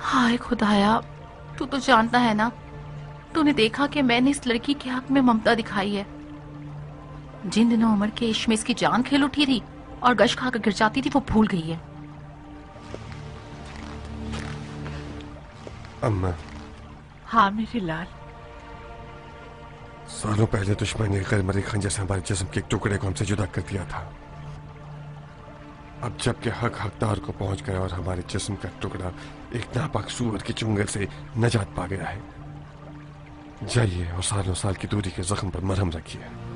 S17: हाय खुदाया, तू तो जानता है ना, तूने देखा कि मैंने इस लड़की के हक में ममता दिखाई है। जिन दिनों उमर के इश्क में इसकी जान खेल उठी थी और गश खाकर गिर जाती थी, वो भूल गई है।
S9: अम्मा।
S16: हाँ मेरे लाल।
S9: सालों पहले दुश्मन ने गैर मरी खंजर से हमारे जिस्म के एक टुकड़े को हमसे जुदा कर दिया था। अब जबकि हक हकदार को पहुंच गया और हमारे जिस्म का टुकड़ा एक नापाक सूअर की चुंगल से नजात पा गया है, जाइए और सालों साल की दूरी के जख्म पर मरहम रखिए।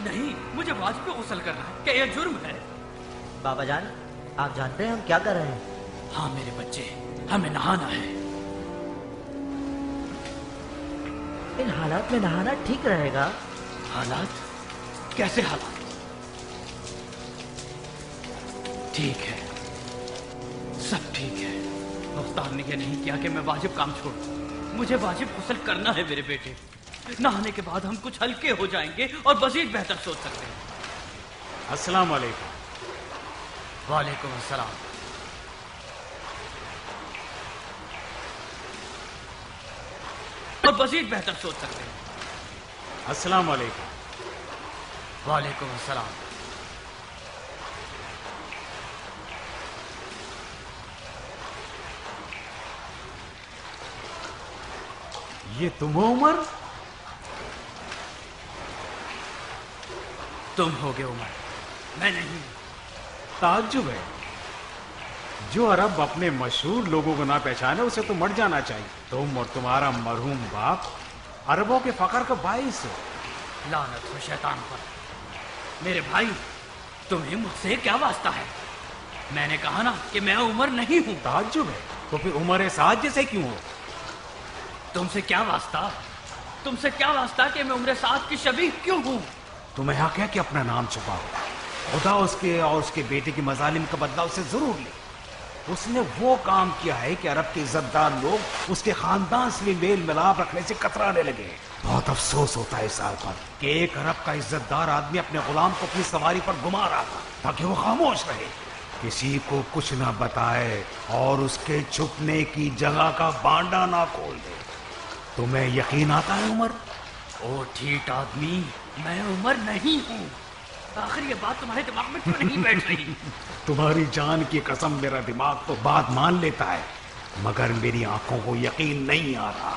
S19: नहीं, मुझे वाज पे गुस्ल करना है। क्या यह जुर्म है?
S8: बाबा जान, आप जानते हैं हम क्या कर रहे हैं?
S19: हाँ मेरे बच्चे, हमें नहाना है।
S8: इन हालात में नहाना ठीक रहेगा?
S19: हालात? कैसे हालात? ठीक है, सब ठीक है। मुख्तार ने यह नहीं किया कि मैं वाजिब काम छोड़ूं। मुझे वाजिब गुस्ल करना है मेरे बेटे। नहाने के बाद हम कुछ हल्के हो जाएंगे और मजीद बेहतर सोच सकते हैं।
S13: अस्सलाम वालेकुम।
S19: वालेकुम अस्सलाम। और मजीद बेहतर सोच सकते हैं।
S13: अस्सलाम वालेकुम।
S19: वालेकुम अस्सलाम।
S13: ये तुम हो उमर?
S19: तुम होगे उमर, मैं नहीं।
S13: ताज्जुब है, जो अरब अपने मशहूर लोगों को ना पहचाने उसे तो मर जाना चाहिए। तुम और तुम्हारा मरहूम बाप अरबों के फकर का बाइस हो।
S19: लानत हो शैतान पर। मेरे भाई, तुम्हें मुझसे क्या वास्ता है? मैंने कहा ना कि मैं उमर नहीं हूँ।
S13: ताज्जुब है, तो फिर उमर साद जैसे क्यों हो?
S19: तुमसे क्या वास्ता? तुमसे क्या वास्ता कि मैं उम्र साद की शबीह क्यों हूँ?
S13: तुम्हें हक है कि अपना नाम छुपाओ। खुदा उसके और उसके बेटे की मजालिम का बदला उसे जरूर ले। उसने वो काम किया है कि अरब के इज्जतदार लोग उसके खानदान से भी मेल मिलाप रखने से कतराने लगे। बहुत अफसोस होता है इस हाल पर कि एक अरब का इज्जतदार आदमी अपने गुलाम को अपनी सवारी पर घुमा रहा था ताकि वो खामोश रहे, किसी को कुछ ना बताए और उसके छुपने की जगह का बांडा ना खोल दे। तुम्हें यकीन आता है उमर?
S19: ओ ठीक आदमी, मैं उमर नहीं हूँ। आखिर ये बात तुम्हारे दिमाग में क्यों नहीं बैठ रही?
S13: तुम्हारी जान की कसम, मेरा दिमाग तो बात मान लेता है, मगर मेरी आंखों को यकीन नहीं आ रहा।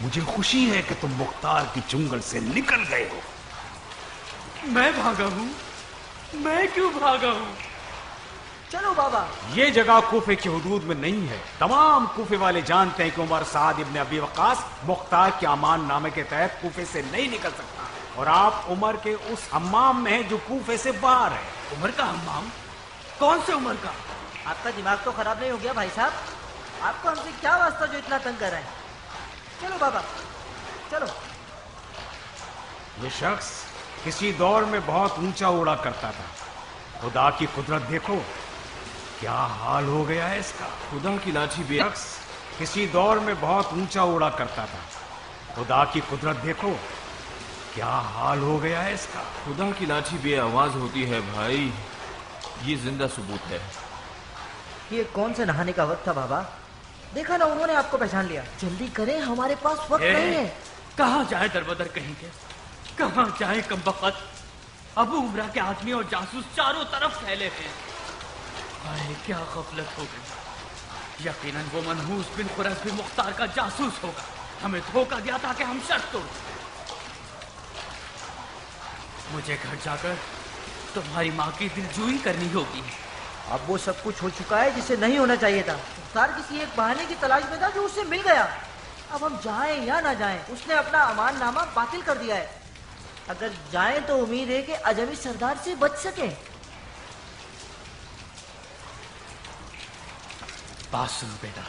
S13: मुझे खुशी है कि तुम मुख्तार की चुंगल से निकल गए हो,
S19: मैं भागा हूँ? मैं क्यों भागा हूँ?
S8: चलो बाबा।
S20: ये जगह कूफे की हुदूद में नहीं है। तमाम कूफे वाले जानते हैं कि उमर साद इब्न अबी वक्कास मुख्तार के अमान नामे के तहत कूफे से नहीं निकल सकता, और आप उमर के उस हम्माम में हैं जो कूफे से बाहर है।
S19: उमर का हम्माम? कौन से उमर का?
S8: आपका दिमाग तो खराब नहीं हो गया भाई साहब? आपको हमसे क्या वास्ता जो इतना तंग कर रहे हैं? चलो बाबा चलो।
S20: ये शख्स किसी दौर में बहुत ऊंचा उड़ा करता था। खुदा की कुदरत देखो क्या हाल हो गया है इसका।
S15: खुदा की लाठी भी
S20: शख्स किसी दौर में बहुत ऊंचा उड़ा करता था। खुदा की कुदरत देखो क्या हाल हो गया है इसका।
S15: खुदा की लाठी भी आवाज होती है भाई, ये जिंदा सबूत है।
S8: ये कौन से नहाने का वक्त था बाबा? देखा ना उन्होंने आपको पहचान लिया। जल्दी करें, हमारे पास वक्त नहीं है।
S19: कहाँ जाए दरबदर कहेंगे? कहाँ जाए कमबख्त? अबू उमरा के आदमी और जासूस चारों तरफ फैले हैं। हाय क्या गफलत हो गई। यकीनन वो मनहूस बिन खुरस भी मुख्तार का जासूस होगा। हमें धोखा दिया ताकि हम शर्त तोड़। मुझे घर जाकर तुम्हारी माँ की दिलजोई करनी होगी।
S8: अब वो सब कुछ हो चुका है जिसे नहीं होना चाहिए था। मुख्तार किसी एक बहाने की तलाश में था जो उसे मिल गया। अब हम जाएं या ना जाएं, उसने अपना अमान नामा बातिल कर दिया है। अगर जाएं तो उम्मीद है कि अजमी सरदार से बच सके।
S19: बात सुनो बेटा,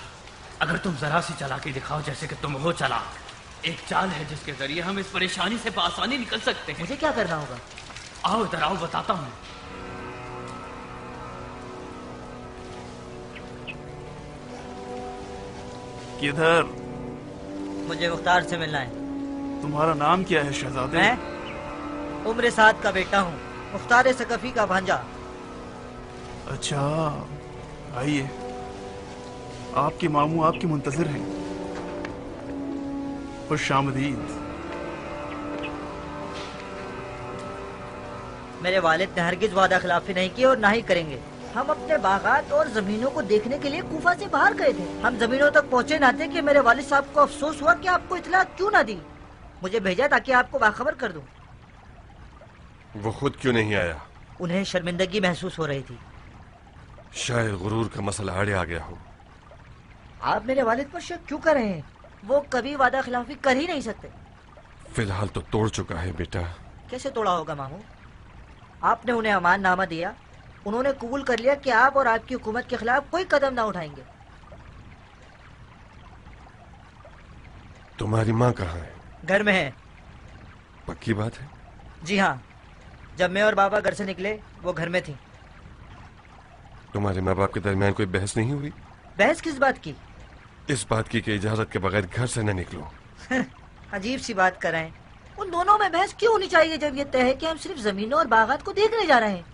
S19: अगर तुम जरा सी चालाकी दिखाओ जैसे कि तुम हो चालाक, एक चाल है जिसके जरिए हम इस परेशानी से बआसानी निकल सकते हैं।
S8: मुझे क्या करना होगा?
S19: आओ इधर आओ, बताता हूँ।
S21: किधर?
S8: मुझे मुख्तार से मिलना है।
S21: तुम्हारा नाम क्या है शहजादे?
S8: मैं उम्र साद का बेटा हूँ, मुख्तार सकफी का भांजा।
S21: अच्छा, आइए, आपके मामू आपकी मुंतजिर हैं। खुशामदीद।
S8: मेरे वालिद ने हरगिज वादा खिलाफी नहीं की और ना ही करेंगे। हम अपने बागात और जमीनों को देखने के लिए कूफा से बाहर गए थे। हम जमीनों तक पहुँचे ना थे कि मेरे वालिद साहब को अफसोस हुआ कि आपको इतला क्यों ना दी। मुझे भेजा ताकि आपको बाखबर कर दूं।
S9: वो खुद क्यों नहीं आया?
S8: उन्हें शर्मिंदगी महसूस हो रही थी।
S9: शायद गुरूर का मसला आड़े आ गया हो।
S8: आप मेरे वालिद पर शक क्यों कर रहे हैं? वो कभी वादा खिलाफी कर ही नहीं सकते।
S9: फिलहाल तो तोड़ चुका है बेटा।
S8: कैसे तोड़ा होगा मामू? आपने उन्हें अमान नामा दिया, उन्होंने कबूल कर लिया कि आप और आपकी हुकूमत के खिलाफ कोई कदम ना उठाएंगे।
S9: तुम्हारी माँ कहाँ है?
S8: घर में है।
S9: पक्की बात है?
S8: जी हाँ, जब मैं और बाबा घर से निकले वो घर में थी।
S9: तुम्हारे माँ बाप के दरमियान कोई बहस नहीं हुई?
S8: बहस किस बात की?
S9: इस बात की कि इजाजत के बगैर घर से न निकलो।
S8: अजीब सी बात कर रहे हैं। उन दोनों में बहस क्यों होनी चाहिए जब ये तय है कि हम सिर्फ जमीनों और बागात को देखने जा रहे हैं।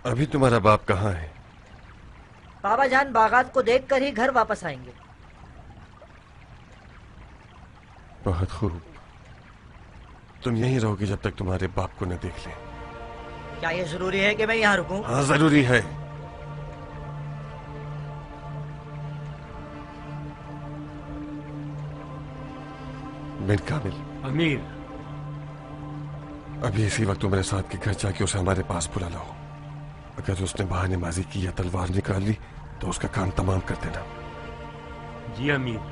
S9: अभी तुम्हारा बाप कहाँ है?
S8: बाबा जान बागात को देखकर ही घर वापस आएंगे।
S9: बहुत खूब, तुम यहीं रहोगे जब तक तुम्हारे बाप को न देख ले।
S8: क्या ये जरूरी है कि मैं यहाँ रुकूं?
S9: हाँ जरूरी है। बिन कामिल।
S20: अमीर।
S9: अभी इसी वक्त मेरे साथ के घर जाके उसे हमारे पास बुला लाओ। अगर उसने बहानेबाजी की या तलवार निकाल ली तो उसका काम तमाम कर देना।
S20: जी अमीर।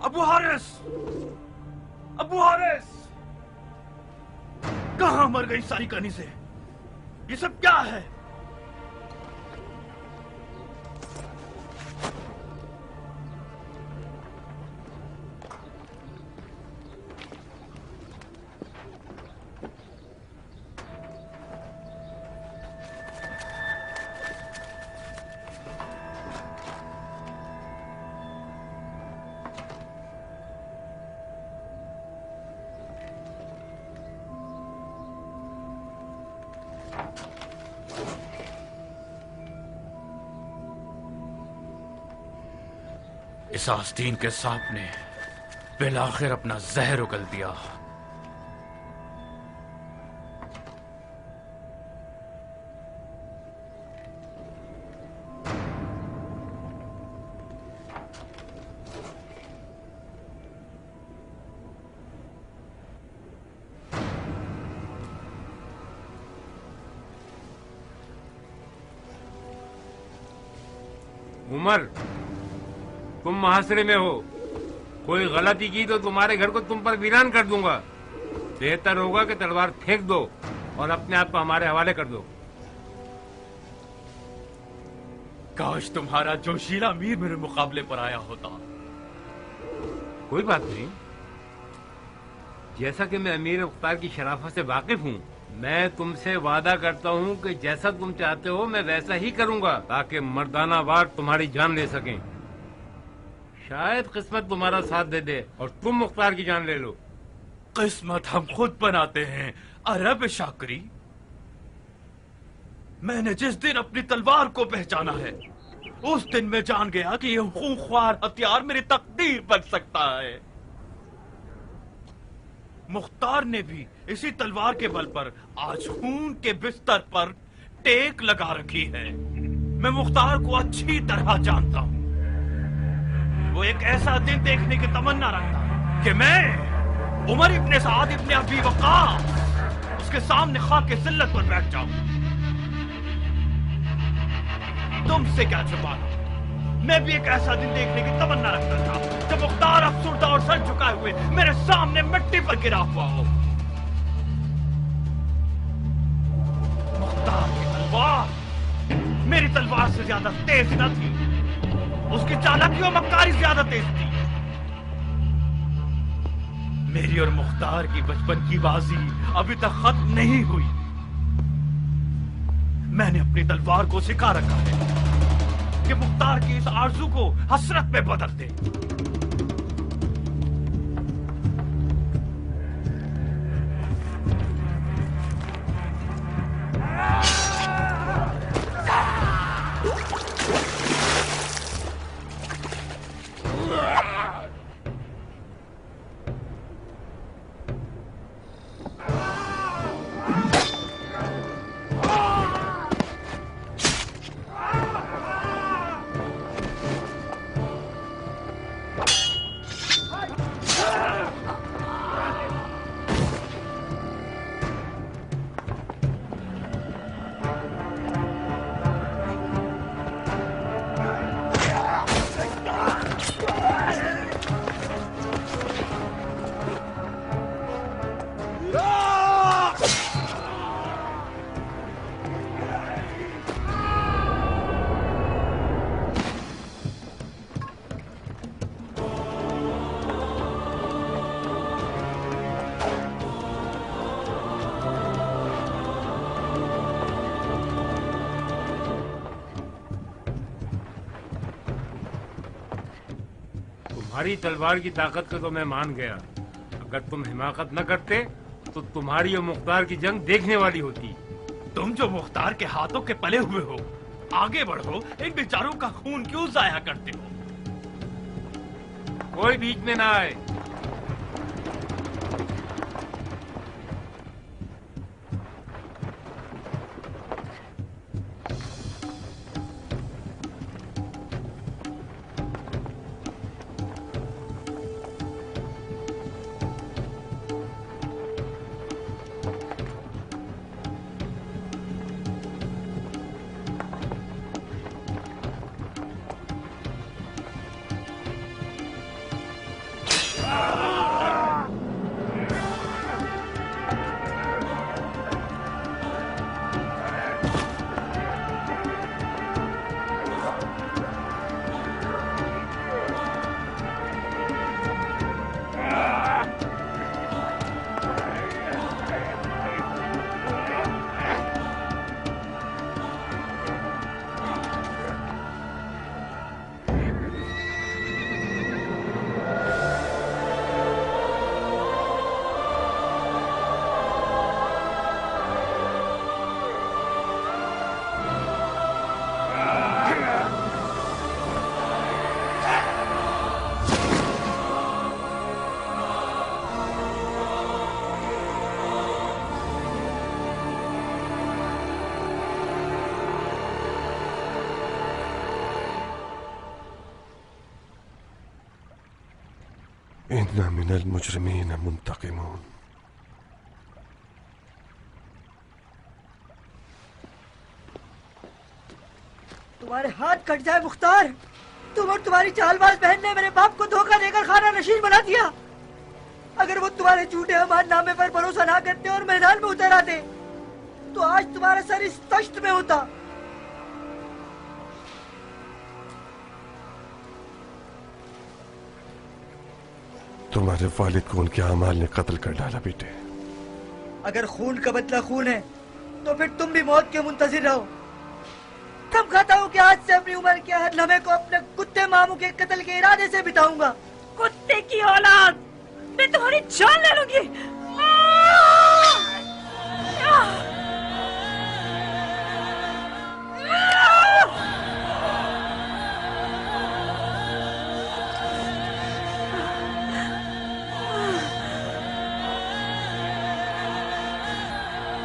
S19: अबू हारिस! अबू हारिस! कहाँ मर गई सारी कहानी से? ये सब क्या है?
S2: इस आस्तीन के सांप ने बिलाखिर अपना जहर उगल दिया।
S13: उमर, तुम मुहासरे में हो। कोई गलती की तो तुम्हारे घर को तुम पर वीरान कर दूंगा। बेहतर होगा कि तलवार फेंक दो और अपने आप को हमारे हवाले कर दो।
S2: काश तुम्हारा जोशीला अमीर मेरे मुकाबले पर आया होता।
S13: कोई बात नहीं, जैसा कि मैं अमीर मुख्तार की शराफत से वाकिफ हूँ, मैं तुमसे वादा करता हूँ कि जैसा तुम चाहते हो मैं वैसा ही करूंगा, ताकि मर्दाना वार तुम्हारी जान ले सकें। शायद किस्मत तुम्हारा साथ दे दे और तुम मुख्तार की जान ले लो।
S2: किस्मत हम खुद बनाते हैं अरब शाकरी। मैंने जिस दिन अपनी तलवार को पहचाना है, उस दिन मैं जान गया कि यह खूंखार हथियार मेरी तकदीर बन सकता है। मुख्तार ने भी इसी तलवार के बल पर आज खून के बिस्तर पर टेक लगा रखी है। मैं मुख्तार को अच्छी तरह जानता हूं। वो एक ऐसा दिन देखने की तमन्ना रखता कि मैं उमर इब्ने साद इब्ने अबी वक्कास उसके सामने खाके जिल्लत पर बैठ जाऊं। तुमसे क्या छुपाना, मैं भी एक ऐसा दिन देखने की तमन्ना रखता था जब मुख्तार अफसुर्दा और सर झुकाए हुए मेरे सामने मिट्टी पर गिरा हुआ हो। मुख्तार की तलवार मेरी तलवार से ज्यादा तेज न थी, उसकी चालाकी और मक्कारी ज्यादा तेज थी। मेरी और मुख्तार की बचपन की बाजी अभी तक खत्म नहीं हुई। मैंने अपनी तलवार को सिखा रखा है कि मुख्तार की इस आरज़ू को हसरत में बदल दे।
S13: तुम्हारी तलवार की ताकत को तो मैं मान गया। अगर तुम हिमाकत न करते तो तुम्हारी और मुख्तार की जंग देखने वाली होती।
S2: तुम जो मुख्तार के हाथों के पले हुए हो, आगे बढ़ो। इन बेचारों का खून क्यों जाया करते हो?
S13: कोई बीच में ना आए।
S9: इन्ना मिनल मुजरिमीन मुंतकिमून।
S8: तुम्हारे हाथ कट जाए मुख्तार, तुम और तुम्हारी चालबाज बहन ने मेरे बाप को धोखा देकर खाना नशीन बना दिया। अगर वो तुम्हारे झूठे अमाननामे पर भरोसा ना करते और मैदान में उतर आते तो आज तुम्हारा सर इस तश्त में होता।
S9: तुम्हारे वालिद को उनके अमाल ने कत्ल कर डाला बेटे।
S8: अगर खून का बदला खून है तो फिर तुम भी मौत के मुंतजिर रहो। कब खाता हूँ कि आज से अपनी उम्र के हर लम्हे को अपने कुत्ते मामू के कत्ल के इरादे से बिताऊंगा।
S1: कुत्ते की औलाद, मैं तुम्हारी जान ले लूंगी।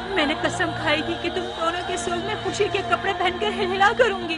S1: मैंने कसम खाई थी कि तुम दोनों के सूल में खुशी के कपड़े पहनकर हिलहिला करूंगी।